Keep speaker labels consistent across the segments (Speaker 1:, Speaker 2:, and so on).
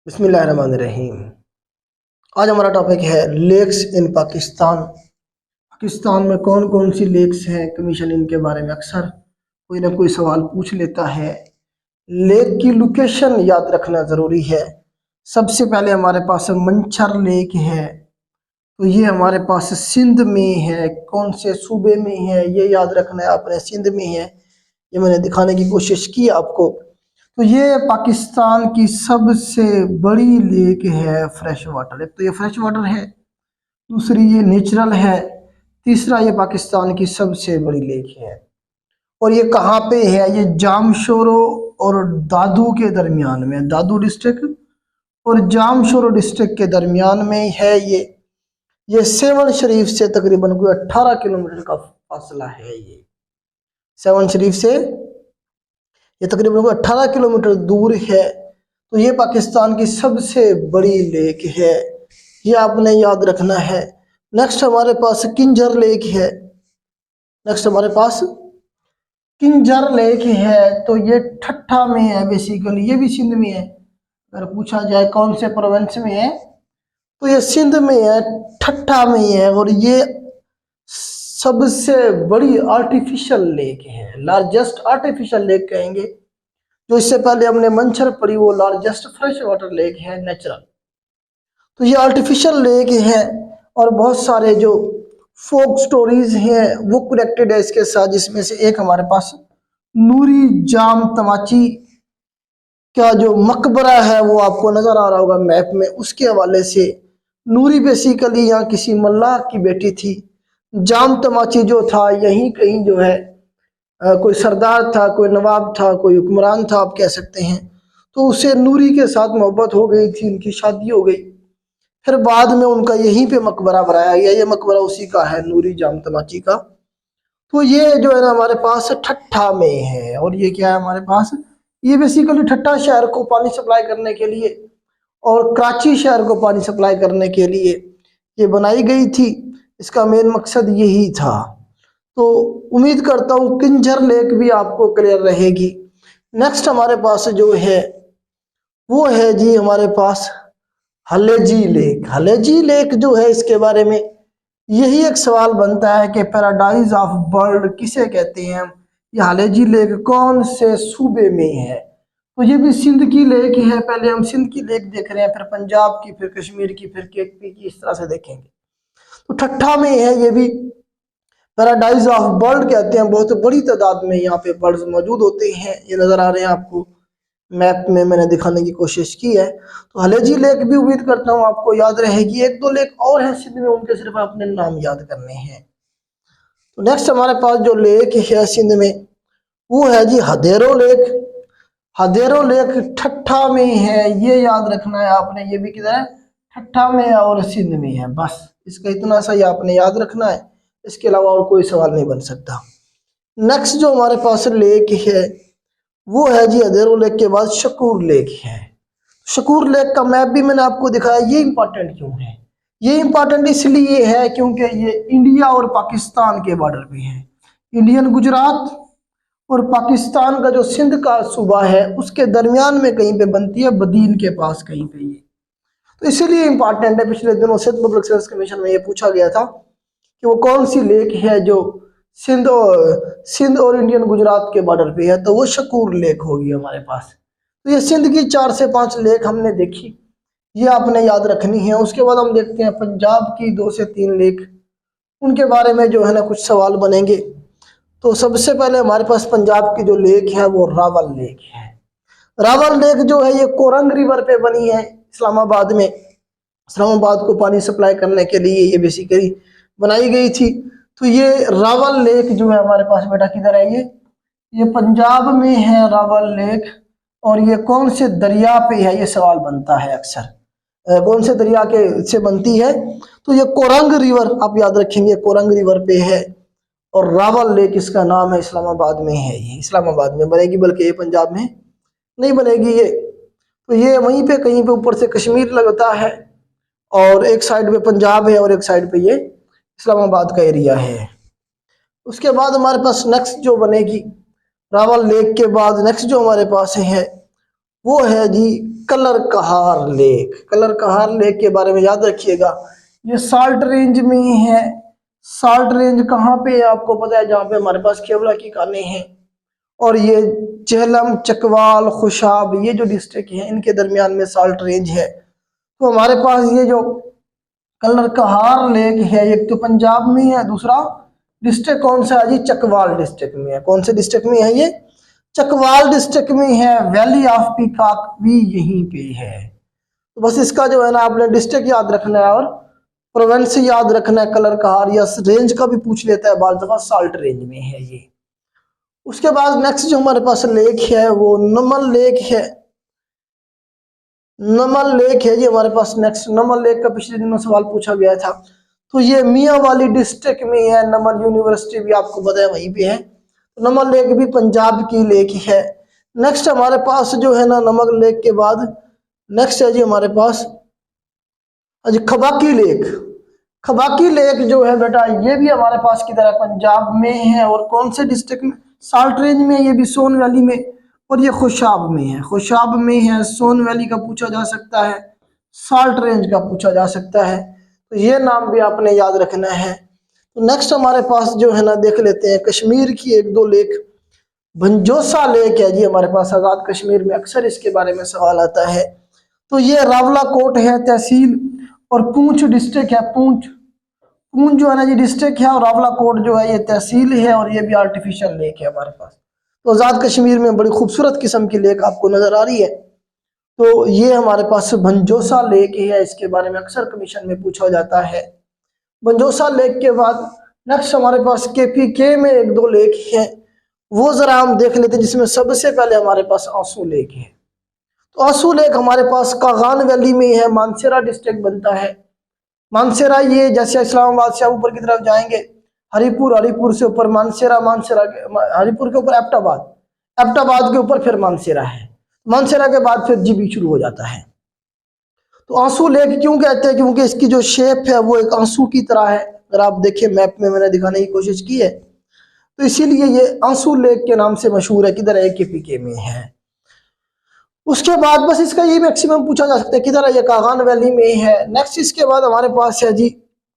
Speaker 1: बिस्मिल्लाहिर्रहमानिर्रहीम। आज हमारा टॉपिक है लेक्स इन पाकिस्तान। पाकिस्तान में कौन कौन सी लेक्स हैं, कमीशन इनके बारे में अक्सर कोई ना कोई सवाल पूछ लेता है। लेक की लोकेशन याद रखना ज़रूरी है। सबसे पहले हमारे पास मंछर लेक है, तो ये हमारे पास सिंध में है। कौन से सूबे में है ये याद रखना है आपने, सिंध में है। ये मैंने दिखाने की कोशिश की आपको। तो ये पाकिस्तान की सबसे बड़ी लेक है फ्रेश वाटर। एक तो ये फ्रेश वाटर है, दूसरी ये नेचुरल है, तीसरा ये पाकिस्तान की सबसे बड़ी लेक है। और ये कहाँ पे है? ये जामशोरो और दादू के दरमियान में, दादू डिस्ट्रिक्ट और जामशोरो डिस्ट्रिक्ट के दरमियान में है ये सेवन शरीफ से तकरीबन कोई 18 किलोमीटर का फासला है। ये सेवन शरीफ से ये तकरीबन 18 किलोमीटर दूर है। तो ये पाकिस्तान की सबसे बड़ी लेक है, ये आपने याद रखना है। नेक्स्ट हमारे पास किंजर लेक है। नेक्स्ट हमारे पास किंजर लेक है, तो ये ठट्ठा में है। बेसिकली ये भी सिंध में है। अगर पूछा जाए कौन से प्रोविंस में है, तो ये सिंध में है, ठट्ठा में है। और ये सबसे बड़ी आर्टिफिशियल लेक है, लार्जेस्ट आर्टिफिशियल लेक कहेंगे। जो इससे पहले हमने मंछर पढ़ी वो लार्जेस्ट फ्रेश वाटर लेक है, नेचुरल। तो ये आर्टिफिशियल लेक है और बहुत सारे जो फोक स्टोरीज हैं वो कनेक्टेड है इसके साथ, जिसमें से एक हमारे पास नूरी जाम तमाची का जो मकबरा है वो आपको नजर आ रहा होगा मैप में, उसके हवाले से। नूरी बेसिकली यहाँ किसी मल्लाह की बेटी थी। जाम तमाची जो था यहीं कहीं जो है कोई सरदार था, कोई नवाब था, कोई हुक्मरान था आप कह सकते हैं। तो उसे नूरी के साथ मोहब्बत हो गई थी, उनकी शादी हो गई। फिर बाद में उनका यहीं पे मकबरा बनाया गया। ये मकबरा उसी का है, नूरी जाम तमाची का। तो ये जो है ना हमारे पास ठट्ठा में है। और ये क्या है हमारे पास? ये बेसिकली ठट्ठा शहर को पानी सप्लाई करने के लिए और कराची शहर को पानी सप्लाई करने के लिए ये बनाई गई थी। इसका मेन मकसद यही था। तो उम्मीद करता हूँ किंजर लेक भी आपको क्लियर रहेगी। नेक्स्ट हमारे पास जो है वो है जी हमारे पास हलेजी लेक। हलेजी लेक जो है इसके बारे में यही एक सवाल बनता है कि पैराडाइज ऑफ वर्ल्ड किसे कहते हैं। ये हलेजी लेक कौन से सूबे में है? तो ये भी सिंध की लेक है। पहले हम सिंध की लेक देख रहे हैं, फिर पंजाब की, फिर कश्मीर की, फिर केपी की, इस तरह से देखेंगे। तो ठट्ठा में है ये भी। पैराडाइज ऑफ बर्ड कहते हैं, बहुत बड़ी तादाद में यहाँ पे बर्ड्स मौजूद होते हैं। ये नज़र आ रहे हैं आपको मैप में, मैंने दिखाने की कोशिश की है। तो हलेजी लेक भी उम्मीद करता हूँ आपको याद रहेगी। एक दो लेक और है सिंध में, उनके सिर्फ आपने नाम याद करने हैं। तो नेक्स्ट हमारे पास जो लेक है सिंध में वो है जी हदेरो लेक। हदेरो लेक ठट्ठा में है, ये याद रखना है आपने। ये भी किधर है? ठट्ठा में और सिंध में है। बस इसका इतना सा ही आपने याद रखना है, इसके अलावा और कोई सवाल नहीं बन सकता। नेक्स्ट जो हमारे पास लेक है वो है जी हदेरो लेक के बाद शकूर लेक है। शकूर लेक का मैप भी मैंने आपको दिखाया। ये इंपॉर्टेंट क्यों है? ये इंपॉर्टेंट इसलिए है क्योंकि ये इंडिया और पाकिस्तान के बॉर्डर पे है। इंडियन गुजरात और पाकिस्तान का जो सिंध का सूबा है उसके दरमियान में कहीं पे बनती है, बदीन के पास कहीं पे ये। तो इसीलिए इंपॉर्टेंट है। पिछले दिनों सिंध पब्लिक सर्विस कमीशन में ये पूछा गया था कि वो कौन सी लेक है जो सिंध और इंडियन गुजरात के बॉर्डर पे है, तो वो शकूर लेक होगी हमारे पास। तो ये सिंध की 4 से 5 लेक हमने देखी, ये आपने याद रखनी है। उसके बाद हम देखते हैं पंजाब की 2 से 3 लेक, उनके बारे में जो है ना कुछ सवाल बनेंगे। तो सबसे पहले हमारे पास पंजाब की जो लेक है वो रावल लेक है। रावल लेक जो है ये कोरंग रिवर पे बनी है, इस्लामाबाद में। इस्लामाबाद को पानी सप्लाई करने के लिए ये बेसिकली बनाई गई थी। तो ये रावल लेक जो है हमारे पास बेटा किधर है? ये पंजाब में है रावल लेक। और ये कौन से दरिया पे है? ये सवाल बनता है अक्सर, कौन से दरिया के से बनती है? तो ये कोरंग रिवर, आप याद रखेंगे, कोरंग रिवर पे है। और रावल लेक इसका नाम है, इस्लामाबाद में है। ये इस्लामाबाद में बनेगी, बल्कि ये पंजाब में नहीं बनेगी ये। तो ये वहीं पे कहीं पे ऊपर से कश्मीर लगता है और एक साइड पे पंजाब है और एक साइड पे ये इस्लामाबाद का एरिया है। उसके बाद हमारे पास नेक्स्ट जो बनेगी रावल लेक के बाद नेक्स्ट जो हमारे पास है वो है जी कलर कहार लेक। कलर कहार लेक के बारे में याद रखिएगा, ये साल्ट रेंज में ही है। साल्ट रेंज कहाँ पे है आपको पता है, जहाँ पे हमारे पास केवड़ा की खाने हैं, और ये झेलम, चकवाल, खुशाब, ये जो डिस्ट्रिक्ट है इनके दरमियान में साल्ट रेंज है। तो हमारे पास ये जो कलर कहार लेक है, एक तो पंजाब में है, दूसरा डिस्ट्रिक्ट कौन सा है जी, चकवाल डिस्ट्रिक्ट में है। कौन से डिस्ट्रिक्ट में है ये, चकवाल डिस्ट्रिक्ट में है। वैली ऑफ पीकॉक भी यहीं पे है। तो बस इसका जो है ना आपने डिस्ट्रिक्ट याद रखना है और प्रोविंस याद रखना है। कलर कहार या रेंज का भी पूछ लेता है बाल दफा, साल्ट रेंज में है ये। उसके बाद नेक्स्ट जो हमारे पास लेक है वो नमल लेक है। नमल लेक है जी हमारे पास नेक्स्ट। नमल लेक का पिछले दिनों सवाल पूछा गया था। तो ये मियाँ वाली डिस्ट्रिक्ट में है। नमल यूनिवर्सिटी भी आपको पता है वहीं पे है। तो नमल लेक भी पंजाब की लेक है। नेक्स्ट हमारे पास जो है ना नमल लेक के बाद नेक्स्ट है जी हमारे पास जी खबाकी लेक। खबाकी लेक जो है बेटा ये भी हमारे पास की तरह पंजाब में है, और कौन से डिस्ट्रिक्ट में, साल्ट रेंज में, ये भी सोन वैली में, और ये खुशाब में है। खुशाब में है, सोन वैली का पूछा जा सकता है, साल्ट रेंज का पूछा जा सकता है। तो ये नाम भी आपने याद रखना है। तो नेक्स्ट हमारे पास जो है ना देख लेते हैं कश्मीर की एक दो लेक। भंजोसा लेक है जी हमारे पास आज़ाद कश्मीर में, अक्सर इसके बारे में सवाल आता है। तो ये रावलाकोट है तहसील, और पूंछ डिस्ट्रिक्ट है। पूंछ पूंछ जो है ना जी डिस्ट्रिक्ट है, और रावलाकोट जो है ये तहसील है, और ये भी आर्टिफिशियल लेक है हमारे पास। तो आज़ाद कश्मीर में बड़ी खूबसूरत किस्म की लेक आपको नजर आ रही है। तो ये हमारे पास भंजोसा लेक है, इसके बारे में अक्सर कमीशन में पूछा जाता है। भंजोसा लेक के बाद नेक्स्ट हमारे पास KPK में एक दो लेक है, वो जरा हम देख लेते हैं, जिसमें सबसे पहले हमारे पास आंसू लेक है। तो आंसू लेक हमारे पास कागान वैली में है, मानसेरा डिस्ट्रिक्ट बनता है। मानसेरा ये जैसे इस्लामाबाद से ऊपर की तरफ जाएंगे, हरिपुर, हरिपुर से ऊपर मानसेरा, मानसेरा के हरिपुर के ऊपर एबटाबाद, एबटाबाद के ऊपर फिर मानसेरा है, मानसेरा के बाद फिर जीबी शुरू हो जाता है। तो आंसू लेक क्यों कहते हैं, क्योंकि इसकी जो शेप है वो एक आंसू की तरह है। अगर आप देखिए मैप में मैंने दिखाने की कोशिश की है, तो इसीलिए ये आंसू लेक के नाम से मशहूर है। किधर है, KPK में है। उसके बाद बस इसका ये मैक्सिमम पूछा जा सकता है किधर है, ये कागान वैली में है। नेक्स्ट इसके बाद हमारे पास है जी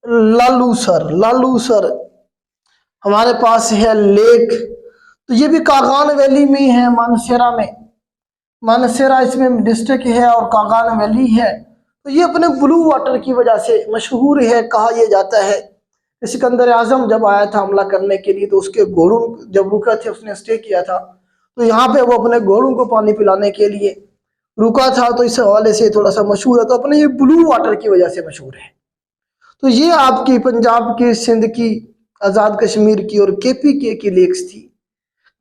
Speaker 1: लालूसर। लालूसर हमारे पास है लेक, तो ये भी कागान वैली में है, मानसेरा में। मानसेरा इसमें डिस्ट्रिक्ट है और कागान वैली है। तो ये अपने ब्लू वाटर की वजह से मशहूर है। कहा यह जाता है सिकंदर आजम जब आया था हमला करने के लिए, तो उसके घोड़ों जब रुका थे, उसने स्टे किया था, तो यहाँ पे वो अपने घोड़ों को पानी पिलाने के लिए रुका था। तो इस हवाले से थोड़ा सा मशहूर है। तो अपने ये ब्लू वाटर की वजह से मशहूर है। तो ये आपकी पंजाब की, सिंध की, आज़ाद कश्मीर की और KPK की लेक्स थी।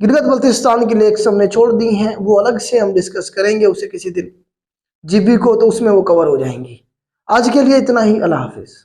Speaker 1: गिलगित बल्तिस्तान की लेक्स हमने छोड़ दी हैं, वो अलग से हम डिस्कस करेंगे उसे किसी दिन, GB को, तो उसमें वो कवर हो जाएंगी। आज के लिए इतना ही। अल्लाह हाफिज़।